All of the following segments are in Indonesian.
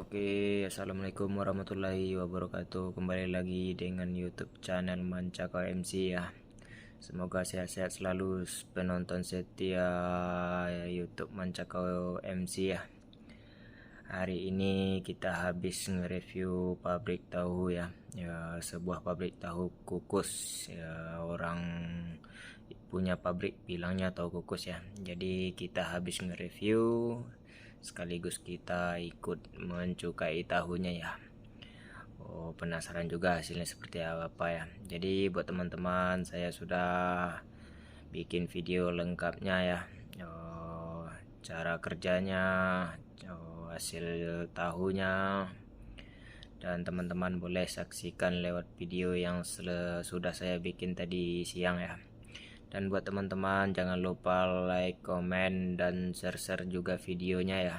Oke, assalamualaikum warahmatullahi wabarakatuh. Kembali lagi dengan YouTube channel Mancakau MC ya. Semoga sehat-sehat selalu penonton setia YouTube Mancakau MC ya. Hari ini kita habis nge-review pabrik tahu ya. Ya, sebuah pabrik tahu kukus. Ya, orang punya pabrik bilangnya tahu kukus ya. Jadi kita habis nge-review sekaligus kita ikut mencukai tahunya ya. Oh, penasaran juga hasilnya seperti apa ya. Jadi buat teman-teman, saya sudah bikin video lengkapnya ya. Oh, cara kerjanya, hasil tahunya, dan teman-teman boleh saksikan lewat video yang sudah saya bikin tadi siang ya. Dan buat teman-teman jangan lupa like, komen, dan share juga videonya ya.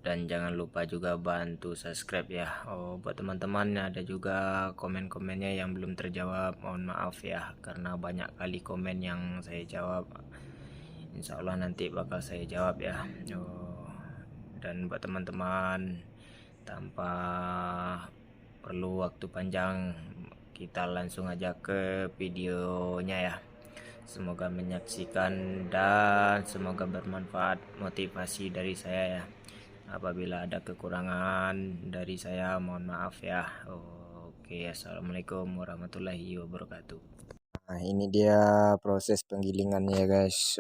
Dan jangan lupa juga bantu subscribe ya. Oh, buat teman-teman ada juga komen-komennya yang belum terjawab, mohon maaf ya karena banyak kali komen yang saya jawab. Insya Allah nanti bakal saya jawab ya. Oh, dan buat teman-teman tanpa perlu waktu panjang, kita langsung aja ke videonya ya. Semoga menyaksikan dan semoga bermanfaat motivasi dari saya ya. Apabila ada kekurangan dari saya mohon maaf ya. Oke, assalamualaikum warahmatullahi wabarakatuh. Nah, ini dia proses penggilingannya ya guys.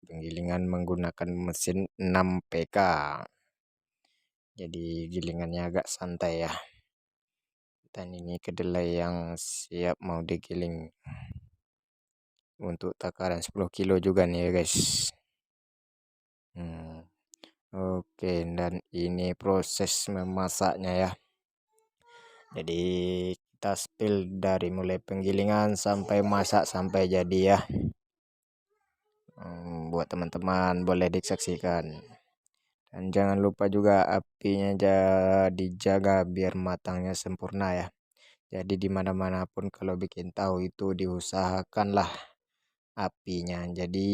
Penggilingan menggunakan mesin 6 PK. Jadi gilingannya agak santai ya. Dan ini kedelai yang siap mau digiling untuk takaran 10 kilo juga nih ya guys. Oke, dan ini proses memasaknya ya. Jadi kita spill dari mulai penggilingan sampai masak sampai jadi ya. Buat teman-teman boleh disaksikan. Dan jangan lupa juga apinya dijaga biar matangnya sempurna ya. Jadi dimana-mana pun kalau bikin tahu itu diusahakanlah apinya. Jadi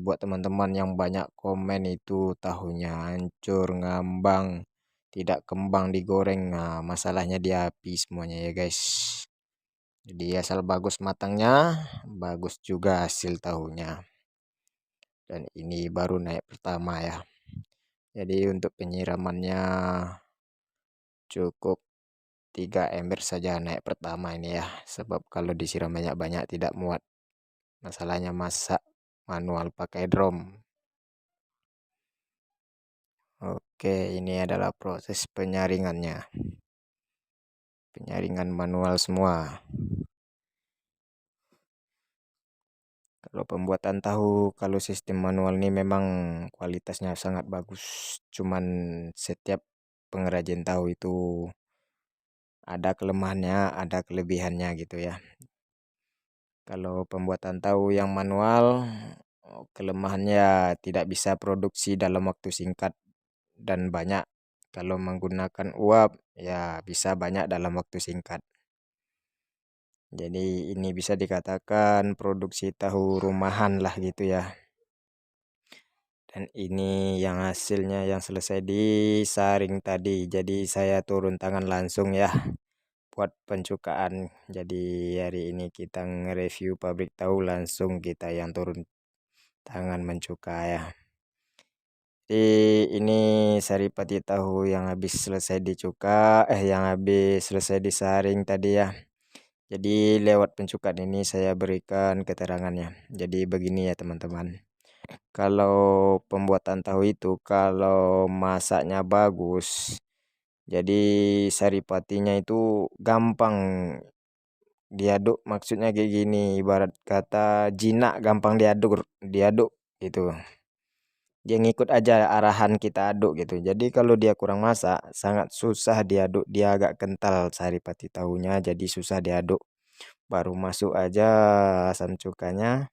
buat teman-teman yang banyak komen itu tahunya hancur, ngambang, tidak kembang digoreng. Nah, masalahnya di api semuanya ya guys. Jadi asal bagus matangnya, bagus juga hasil tahunya. Dan ini baru naik pertama ya. Jadi untuk penyiramannya cukup 3 ember saja naik pertama ini ya. Sebab kalau disiram banyak-banyak tidak muat. Masalahnya masak manual pakai drum. Oke, ini adalah proses penyaringannya. Penyaringan manual semua. Kalau pembuatan tahu, kalau sistem manual ini memang kualitasnya sangat bagus. Cuman setiap pengrajin tahu itu ada kelemahannya, ada kelebihannya gitu ya. Kalau pembuatan tahu yang manual, kelemahannya tidak bisa produksi dalam waktu singkat dan banyak. Kalau menggunakan uap, ya bisa banyak dalam waktu singkat. Jadi ini bisa dikatakan produksi tahu rumahan lah gitu ya. Dan ini yang hasilnya yang selesai disaring tadi. Jadi saya turun tangan langsung ya buat pencukaan. Jadi hari ini kita nge-review pabrik tahu langsung kita yang turun tangan mencuka ya. Jadi ini saripati tahu yang habis selesai dicuka, yang habis selesai disaring tadi ya. Jadi lewat pencukan ini saya berikan keterangannya. Jadi begini ya teman-teman. Kalau pembuatan tahu itu kalau masaknya bagus, jadi saripatinya itu gampang diaduk. Maksudnya kayak gini, ibarat kata jinak gampang diaduk gitu. Dia ngikut aja arahan kita aduk gitu. Jadi kalau dia kurang masak sangat susah diaduk, dia agak kental saripati tahunya jadi susah diaduk. Baru masuk aja asam cukanya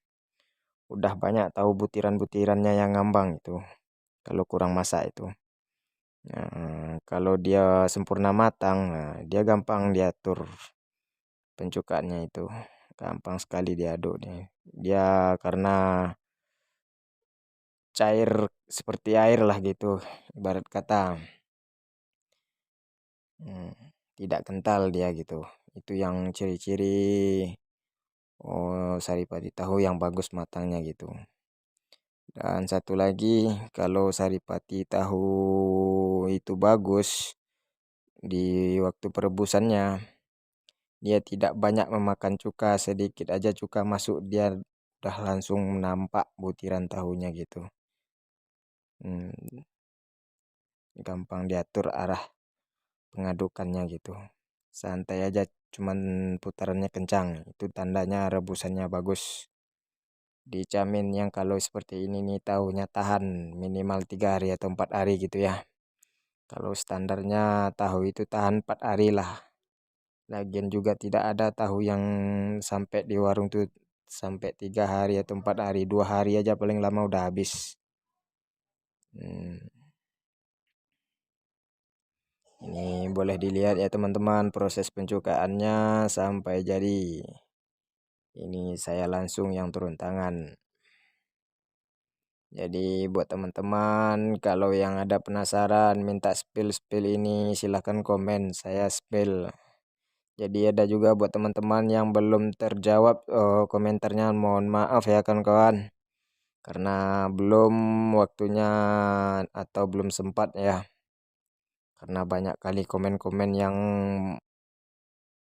udah banyak tahu butiran-butirannya yang ngambang itu kalau kurang masak itu. Nah, kalau dia sempurna matang, nah, dia gampang diatur pencukaannya itu. Gampang sekali diaduk nih. Dia karena cair seperti air lah gitu ibarat kata. Tidak kental dia gitu. Itu yang ciri-ciri saripati tahu yang bagus matangnya gitu. Dan satu lagi, kalau saripati tahu itu bagus di waktu perebusannya, dia tidak banyak memakan cuka, sedikit aja cuka masuk dia udah langsung nampak butiran tahunya gitu. Gampang diatur arah pengadukannya gitu. Santai aja, cuman putarannya kencang. Itu tandanya rebusannya bagus. Dijamin yang kalau seperti ini nih tahunya tahan minimal 3 hari atau 4 hari gitu ya. Kalau standarnya tahu itu tahan 4 hari lah. Lagian juga tidak ada tahu yang sampai di warung tuh sampai 3 hari atau 4 hari, 2 hari aja paling lama udah habis. Hmm, Ini boleh dilihat ya teman-teman proses pencukaannya sampai jadi. Ini saya langsung yang turun tangan. Jadi buat teman-teman kalau yang ada penasaran minta spill ini silahkan komen, saya spill. Jadi ada juga buat teman-teman yang belum terjawab komentarnya, mohon maaf ya kawan-kawan. Karena belum waktunya atau belum sempat ya. Karena banyak kali komen-komen yang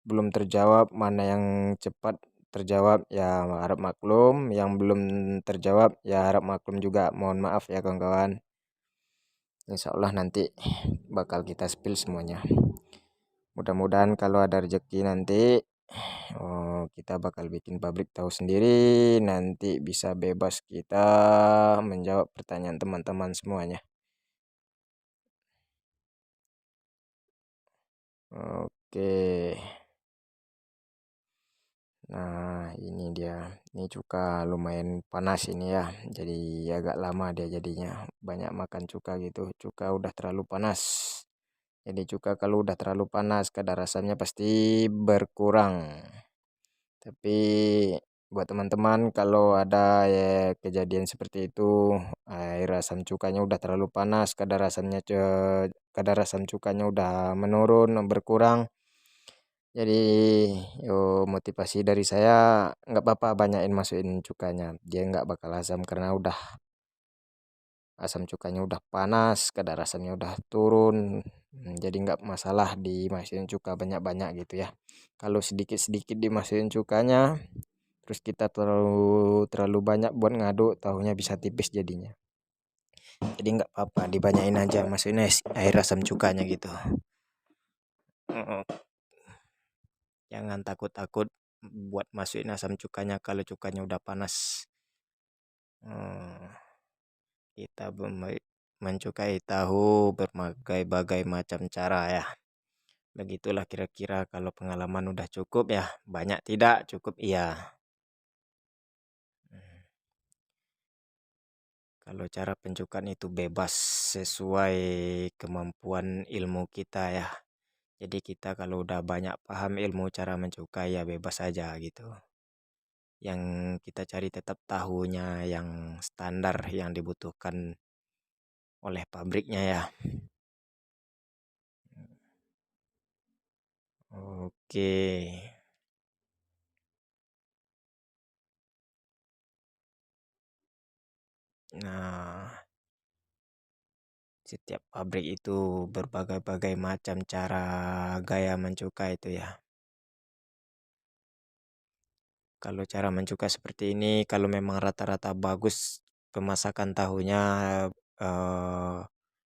belum terjawab, mana yang cepat terjawab ya harap maklum, yang belum terjawab ya harap maklum juga, mohon maaf ya kawan-kawan. Insya Allah nanti bakal kita spill semuanya. Mudah-mudahan kalau ada rezeki nanti kita bakal bikin pabrik tahu sendiri, nanti bisa bebas kita menjawab pertanyaan teman-teman semuanya. Oke. Nah, ini dia. Ini cuka lumayan panas ini ya. Jadi agak lama dia jadinya. Banyak makan cuka gitu. Cuka udah terlalu panas. Jadi cuka kalau udah terlalu panas kadar asamnya pasti berkurang. Tapi buat teman-teman kalau ada ya kejadian seperti itu, air asam cukanya udah terlalu panas, kadar asam cukanya udah menurun, berkurang. Jadi motivasi dari saya nggak apa-apa banyakin masukin cukanya, dia nggak bakal asam karena udah asam cukanya udah panas, kadar asamnya udah turun. Jadi nggak masalah dimasukin cuka banyak-banyak gitu ya. Kalau sedikit-sedikit dimasukin cukanya, terus kita terlalu terlalu banyak buat ngaduk, tahunya bisa tipis jadinya. Jadi nggak apa-apa dibanyain aja masukin air asam cukanya gitu. Jangan takut-takut buat masukin asam cukanya kalau cukanya udah panas. Kita mencukai tahu berbagai-bagai macam cara ya. Begitulah kira-kira kalau pengalaman udah cukup ya. Banyak tidak, cukup iya. Kalau cara pencukan itu bebas sesuai kemampuan ilmu kita ya. Jadi kita kalau udah banyak paham ilmu cara mencukai ya bebas aja gitu. Yang kita cari tetap tahunya yang standar yang dibutuhkan oleh pabriknya ya. Oke. Nah, setiap pabrik itu berbagai-bagai macam cara gaya mencukai itu ya. Kalau cara mencukai seperti ini, kalau memang rata-rata bagus pemasakan tahunya eh,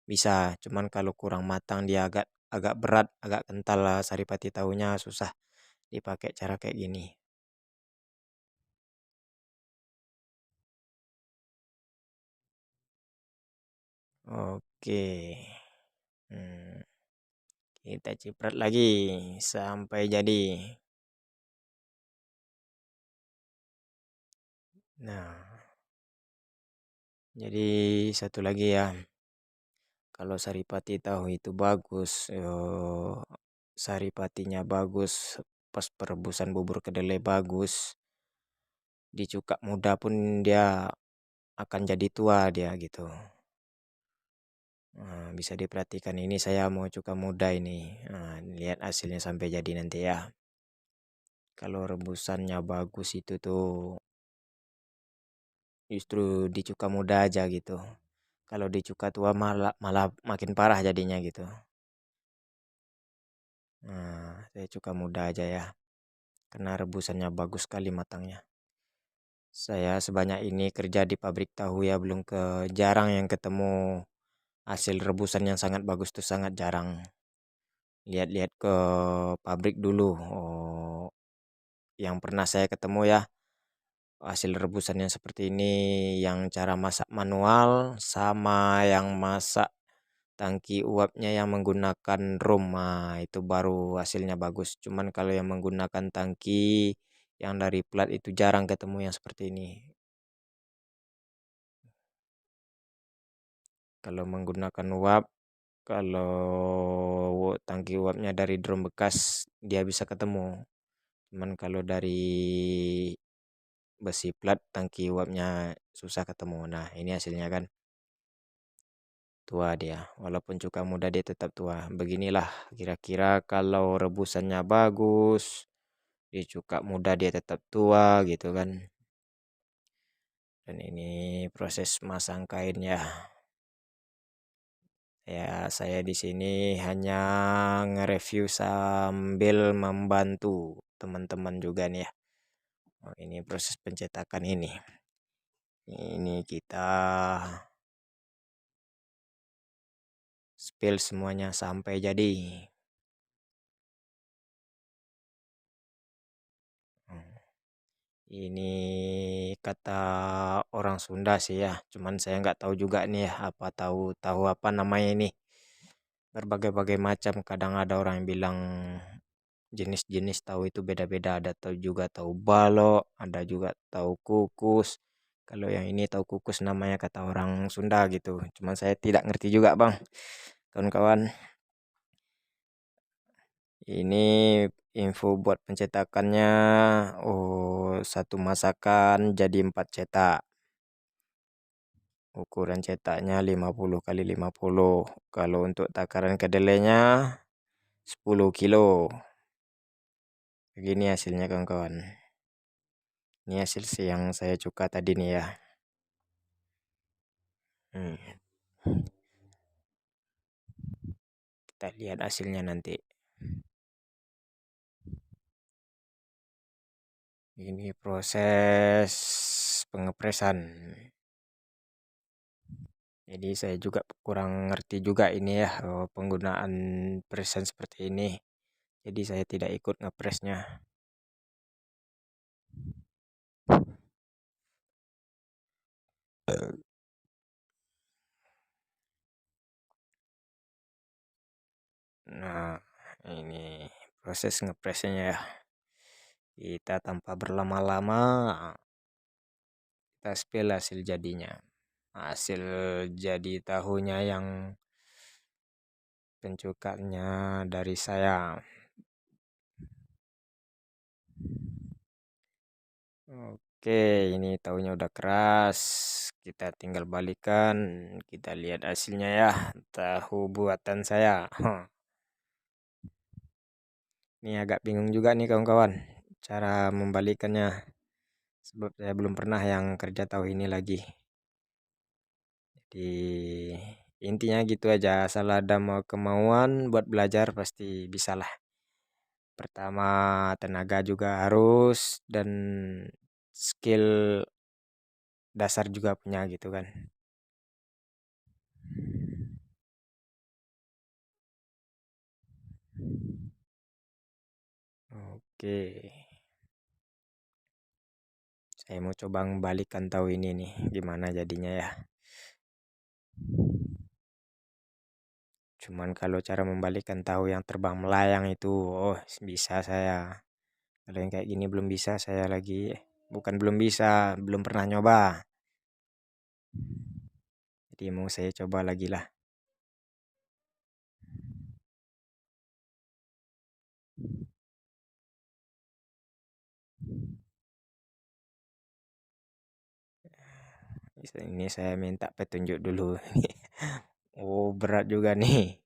bisa. Cuman kalau kurang matang dia agak agak berat, agak kental lah saripati tahunya susah dipakai cara kayak gini. Oke. Hmm, kita ciprat lagi sampai jadi. Nah, jadi satu lagi ya. Kalau saripati tahu itu bagus, saripatinya bagus, pas perebusan bubur kedelai bagus, dicukak muda pun dia akan jadi tua dia gitu. Bisa diperhatikan ini saya mau cuka muda ini. Lihat hasilnya sampai jadi nanti ya. Kalau rebusannya bagus itu tuh justru di cuka muda aja gitu. Kalau di cuka tua malah malah makin parah jadinya gitu. Saya cuka muda aja ya. Karena rebusannya bagus sekali matangnya. Saya sebanyak ini kerja di pabrik tahu ya, belum jarang yang ketemu hasil rebusan yang sangat bagus tuh, sangat jarang. Lihat-lihat ke pabrik dulu. Yang pernah saya ketemu ya, hasil rebusan yang seperti ini, yang cara masak manual sama yang masak tangki uapnya yang menggunakan drum, itu baru hasilnya bagus. Cuman kalau yang menggunakan tangki yang dari plat itu jarang ketemu yang seperti ini. Kalau menggunakan uap, kalau tangki uapnya dari drum bekas dia bisa ketemu. Cuman kalau dari besi plat tangki uapnya susah ketemu. Nah, ini hasilnya kan tua dia. Walaupun cuka muda dia tetap tua. Beginilah kira-kira kalau rebusannya bagus, di cuka muda dia tetap tua gitu kan. Dan ini proses masang kain ya. Ya, saya di sini hanya nge-review sambil membantu teman-teman juga nih ya. Ini proses pencetakan ini. Ini kita spill semuanya sampai jadi. Hmm, Ini kata orang Sunda sih ya. Cuman saya nggak tahu juga nih ya, apa tahu tahu apa namanya ini. Berbagai-bagai macam. Kadang ada orang yang bilang jenis-jenis tahu itu beda-beda. Ada tahu juga tahu balok, ada juga tahu kukus. Kalau yang ini tahu kukus namanya kata orang Sunda gitu. Cuman saya tidak ngerti juga bang, kawan-kawan. Ini info buat pencetakannya. Satu masakan jadi 4 cetak. Ukuran cetaknya 50 kali 50. Kalau untuk takaran kedelainya 10 kilo. Begini hasilnya kawan-kawan. Ini hasil yang saya cuka tadi nih ya. Hmm, Kita lihat hasilnya nanti. Ini proses pengepresan. Jadi saya juga kurang ngerti juga ini ya, penggunaan presan seperti ini. Jadi saya tidak ikut ngepresnya. Nah, ini proses ngepresnya ya. Kita tanpa berlama-lama, kita spill hasil jadinya. Hasil jadi tahunya yang pencukannya dari saya. Oke, ini tahunya udah keras. Kita tinggal balikan. Kita lihat hasilnya ya. Tahu buatan saya. Ini agak bingung juga nih kawan-kawan. Cara membalikannya. Sebab saya belum pernah yang kerja tahu ini lagi. Jadi intinya gitu aja. Asal ada mau kemauan buat belajar pasti bisalah. Pertama tenaga juga harus, dan skill dasar juga punya gitu kan. Oke, saya mau coba membalikkan tahu ini nih, gimana jadinya ya. Cuman kalau cara membalikkan tahu yang terbang melayang itu, bisa saya. Kalau yang kayak gini belum bisa saya lagi. Bukan belum bisa, belum pernah nyoba. Jadi mau saya coba lagi lah. Ini saya minta petunjuk dulu. Oh, berat juga nih.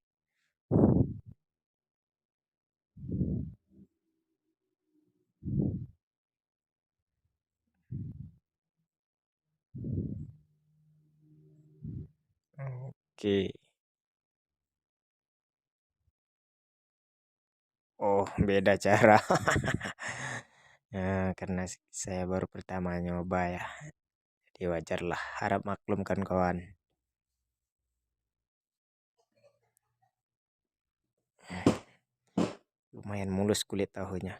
Oke. Oh, beda cara. Karena saya baru pertama nyoba ya. Jadi wajar lah, harap maklum kan kawan. Lumayan mulus kulit tahunya.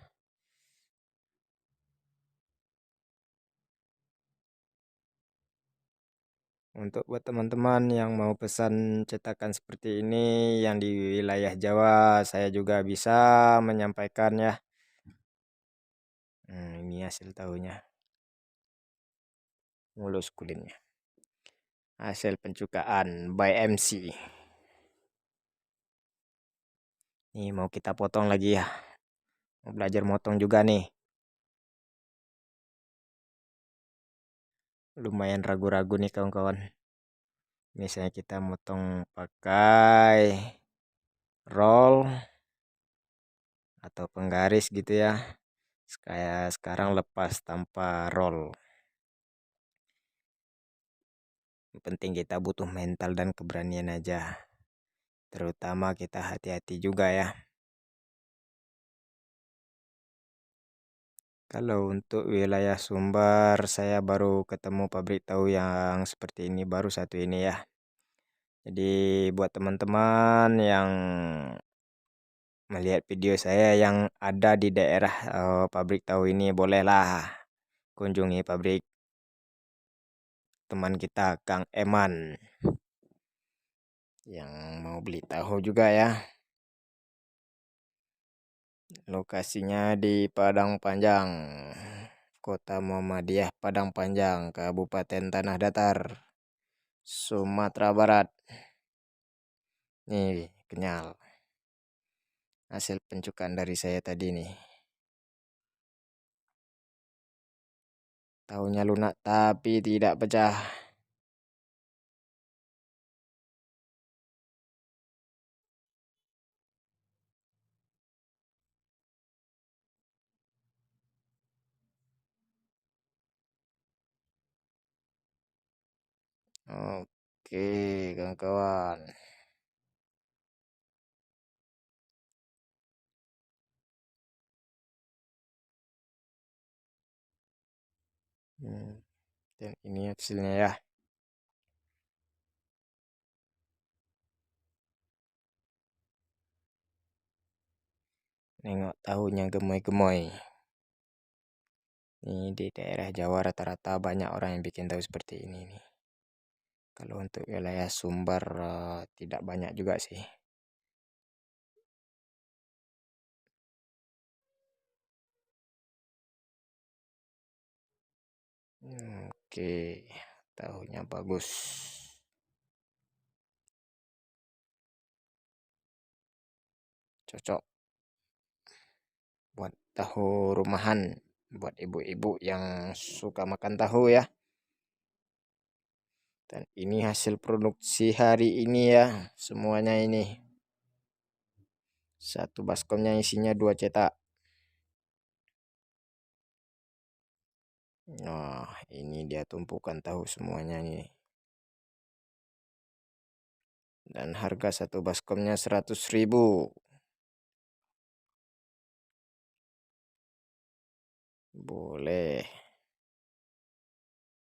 Untuk buat teman-teman yang mau pesan cetakan seperti ini yang di wilayah Jawa, saya juga bisa menyampaikan ya. Ini hasil tahunya, mulus kulitnya. Hasil pencukaan by MC. Nih mau kita potong lagi ya. Mau belajar motong juga nih. Lumayan ragu-ragu nih kawan-kawan. Misalnya kita motong pakai roll atau penggaris gitu ya. Kayak sekarang lepas tanpa roll. Yang penting kita butuh mental dan keberanian aja. Terutama kita hati-hati juga ya. Kalau untuk wilayah Sumbar, saya baru ketemu pabrik tahu yang seperti ini, baru satu ini ya. Jadi buat teman-teman yang melihat video saya yang ada di daerah pabrik tahu ini, bolehlah kunjungi pabrik teman kita Kang Eman yang mau beli tahu juga ya. Lokasinya di Padang Panjang, Kota Muhammadiyah Padang Panjang, Kabupaten Tanah Datar, Sumatera Barat. Nih, kenyal. Hasil pencukan dari saya tadi nih. Tahunya lunak tapi tidak pecah. Oke, kawan-kawan. Dan ini hasilnya ya. Nengok tahunya gemoy-gemoy. Ini di daerah Jawa rata-rata banyak orang yang bikin tahu seperti ini nih. Kalau untuk wilayah Sumbar tidak banyak juga sih. Oke, tahunya bagus. Cocok buat tahu rumahan, buat ibu-ibu yang suka makan tahu ya. Dan ini hasil produksi hari ini ya, semuanya ini. Satu baskomnya isinya 2 cetak. Nah, ini dia tumpukan tahu semuanya nih. Dan harga satu baskomnya 100.000. Boleh.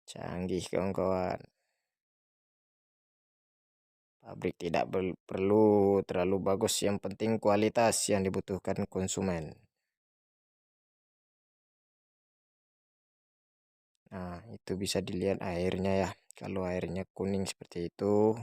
Canggih kawan-kawan. Pabrik tidak perlu terlalu bagus, yang penting kualitas yang dibutuhkan konsumen. Nah, itu bisa dilihat airnya ya. Kalau airnya kuning seperti itu,